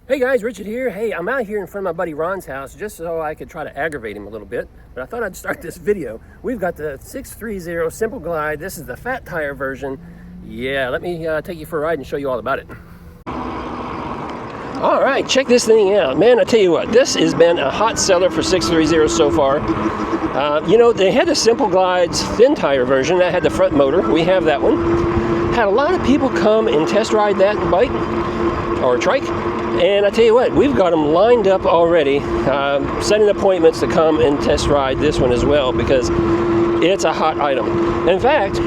Hey guys, Richard here. Hey, I'm out here in front of my buddy Ron's house just so I could try to aggravate him a little bit. But I thought I'd start this video. We've got the 630 Simple Glide. This is the fat tire version. Yeah, let me take you for a ride and show you all about it. All right, check this thing out. Man, I tell you what, this has been a hot seller for 630 so far. You know, they had the Simple Glide's thin tire version that had the front motor. We have that one. Had a lot of people come and test ride that bike or trike. And I tell you what, we've got them lined up already, setting appointments to come and test ride this one as well because it's a hot item. In fact,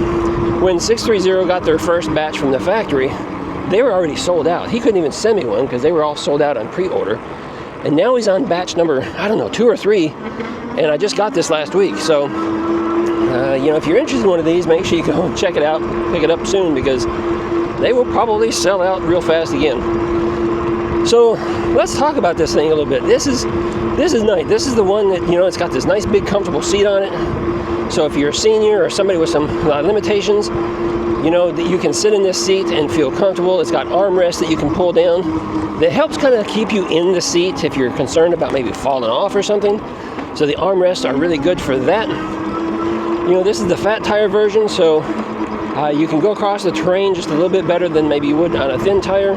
when 630 got their first batch from the factory, they were already sold out. He couldn't even send me one because they were all sold out on pre-order. And now he's on batch number, I don't know, 2 or 3. And I just got this last week. So, you know, if you're interested in one of these, make sure you go and check it out, pick it up soon because they will probably sell out real fast again. So let's talk about this thing a little bit. This is nice. This is the one that, you know, it's got this nice big comfortable seat on it. So if you're a senior or somebody with some limitations, you know, that you can sit in this seat and feel comfortable. It's got armrests that you can pull down. That helps kind of keep you in the seat if you're concerned about maybe falling off or something. So the armrests are really good for that. You know, this is the fat tire version, so you can go across the terrain just a little bit better than maybe you would on a thin tire.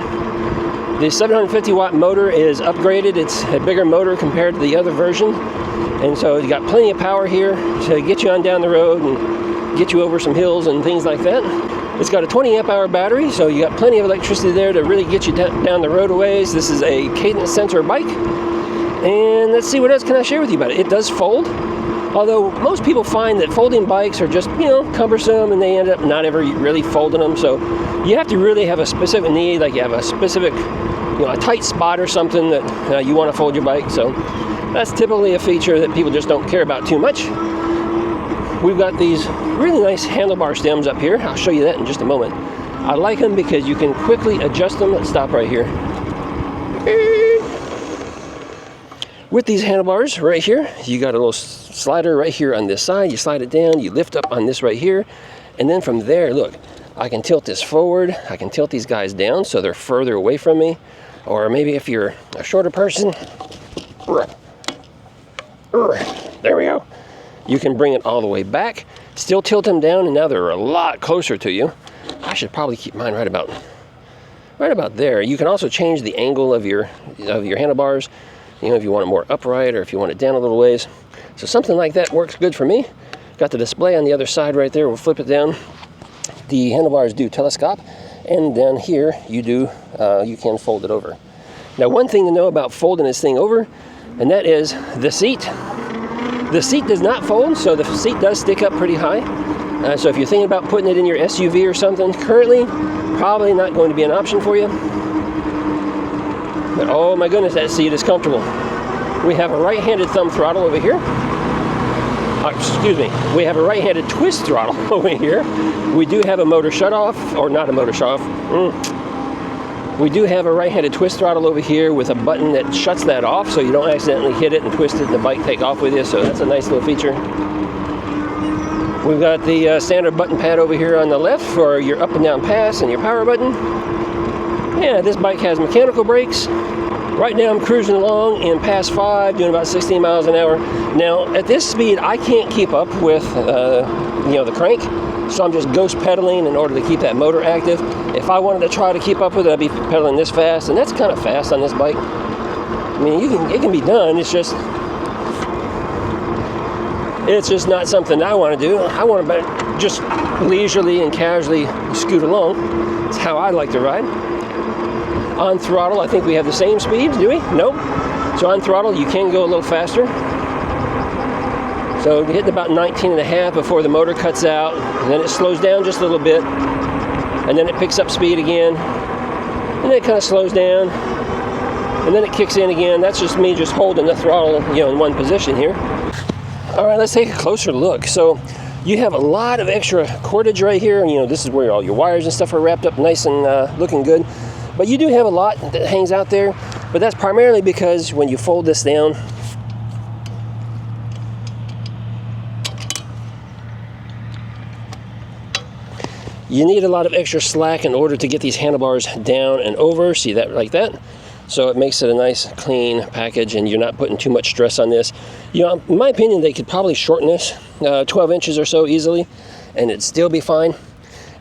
The 750 watt motor is upgraded. It's a bigger motor compared to the other version. And so you got plenty of power here to get you on down the road and get you over some hills and things like that. It's got a 20 amp hour battery, so you got plenty of electricity there to really get you down the road a ways. This is a cadence sensor bike. And let's see, what else can I share with you about it? It does fold. Although most people find that folding bikes are just, you know, cumbersome and they end up not ever really folding them. So you have to really have a specific need, like you have a specific, you know, a tight spot or something that you want to fold your bike. So that's typically a feature that people just don't care about too much. We've got these really nice handlebar stems up here. I'll show you that in just a moment. I like them because you can quickly adjust them. Let's stop right here. With these handlebars right here, you got a little slider right here on this side. You slide it down, you lift up on this right here, and then from there, look, I can tilt this forward. I can tilt these guys down so they're further away from me. Or maybe if you're a shorter person, there we go. You can bring it all the way back, still tilt them down, and now they're a lot closer to you. I should probably keep mine right about there. You can also change the angle of your handlebars. You know, if you want it more upright or if you want it down a little ways. So something like that works good for me. Got the display on the other side right there. We'll flip it down. The handlebars do telescope, and down here you can fold it over. Now, one thing to know about folding this thing over, and that is the seat. The seat does not fold, so the seat does stick up pretty high. So if you're thinking about putting it in your SUV or something, currently probably not going to be an option for you. But oh my goodness, that seat is comfortable. We have a right-handed thumb throttle over here. Excuse me, we have a right-handed twist throttle over here. We do have a motor shut-off, or not a motor shut-off. We do have a right-handed twist throttle over here with a button that shuts that off so you don't accidentally hit it and twist it and the bike take off with you, so that's a nice little feature. We've got the standard button pad over here on the left for your up and down pass and your power button. Yeah, this bike has mechanical brakes. Right now I'm cruising along in pass 5, doing about 16 miles an hour. Now, at this speed, I can't keep up with, you know, the crank. So I'm just ghost pedaling in order to keep that motor active. If I wanted to try to keep up with it, I'd be pedaling this fast, and that's kind of fast on this bike. I mean, it can be done. It's just not something I want to do. I want to just leisurely and casually scoot along. That's how I like to ride. On throttle, I think we have the same speed, do we? Nope. So on throttle, you can go a little faster. So hitting about 19.5 before the motor cuts out, and then it slows down just a little bit, and then it picks up speed again, and then it kind of slows down, and then it kicks in again. That's just me just holding the throttle, you know, in one position here. All right, let's take a closer look. So you have a lot of extra cordage right here, and you know, this is where all your wires and stuff are wrapped up nice and looking good. But you do have a lot that hangs out there, but that's primarily because when you fold this down, you need a lot of extra slack in order to get these handlebars down and over. See that like that? So it makes it a nice clean package, and you're not putting too much stress on this. You know, in my opinion, they could probably shorten this 12 inches or so easily, and it'd still be fine.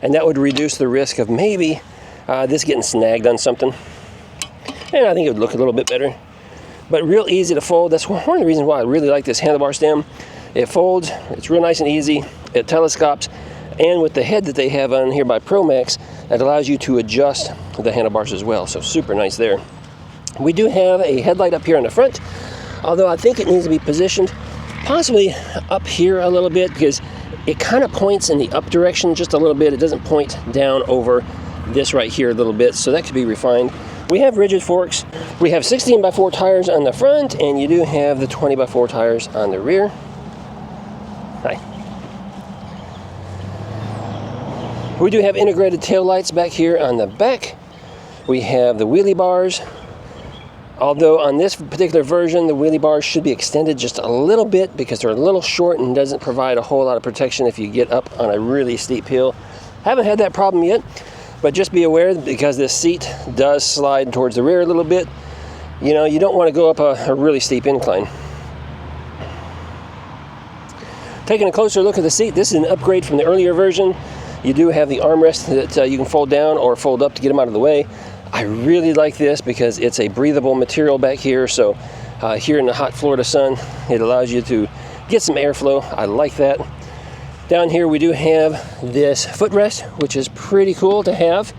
And that would reduce the risk of maybe this getting snagged on something. And I think it would look a little bit better. But real easy to fold. That's one of the reasons why I really like this handlebar stem. It folds, it's real nice and easy, it telescopes, and with the head that they have on here by ProMax, that allows you to adjust the handlebars as well. So super nice there. We do have a headlight up here on the front, although I think it needs to be positioned possibly up here a little bit, because it kind of points in the up direction just a little bit. It doesn't point down over this right here a little bit, so that could be refined. We have rigid forks. We have 16x4 tires on the front, and you do have the 20x4 tires on the rear. Hi. We do have integrated tail lights back here on the back. We have the wheelie bars. Although on this particular version, the wheelie bars should be extended just a little bit because they're a little short and doesn't provide a whole lot of protection if you get up on a really steep hill. Haven't had that problem yet, but just be aware, because this seat does slide towards the rear a little bit. You know, you don't want to go up a really steep incline. Taking a closer look at the seat, this is an upgrade from the earlier version. You do have the armrest that you can fold down or fold up to get them out of the way. I really like this because it's a breathable material back here, so here in the hot Florida sun, it allows you to get some airflow. I like that. Down here we do have this footrest, which is pretty cool to have.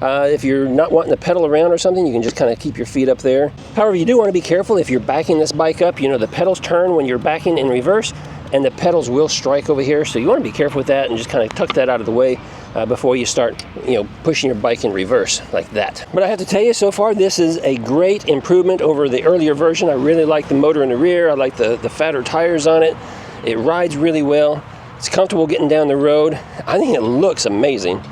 If you're not wanting to pedal around or something, you can just kind of keep your feet up there. However, you do want to be careful if you're backing this bike up. You know, the pedals turn when you're backing in reverse, and the pedals will strike over here, so you want to be careful with that and just kind of tuck that out of the way before you start, you know, pushing your bike in reverse like that. But I have to tell you, so far this is a great improvement over the earlier version. I really like the motor in the rear. I like the fatter tires on it. It rides really well. It's comfortable getting down the road. I think it looks amazing.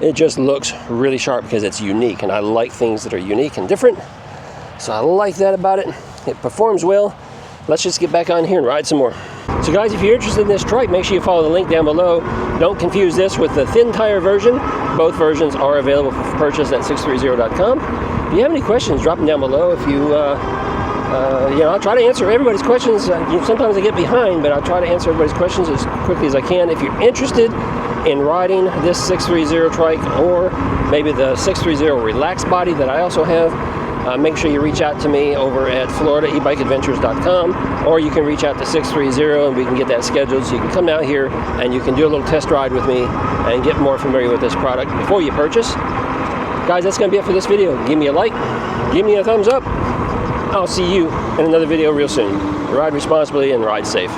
It just looks really sharp because it's unique, and I like things that are unique and different. So I like that about it. It performs well. Let's just get back on here and ride some more. So guys, if you're interested in this trike, make sure you follow the link down below. Don't confuse this with the thin tire version. Both versions are available for purchase at SIxthreezero.com. If you have any questions, drop them down below. If you, you know, I'll try to answer everybody's questions. Sometimes I get behind, but I'll try to answer everybody's questions as quickly as I can. If you're interested in riding this 630 trike, or maybe the 630 relaxed body that I also have, make sure you reach out to me over at FloridaEbikeAdventures.com, or you can reach out to 630 and we can get that scheduled so you can come out here and you can do a little test ride with me and get more familiar with this product before you purchase. Guys, that's going to be it for this video. Give me a like, give me a thumbs up. I'll see you in another video real soon. Ride responsibly and ride safe.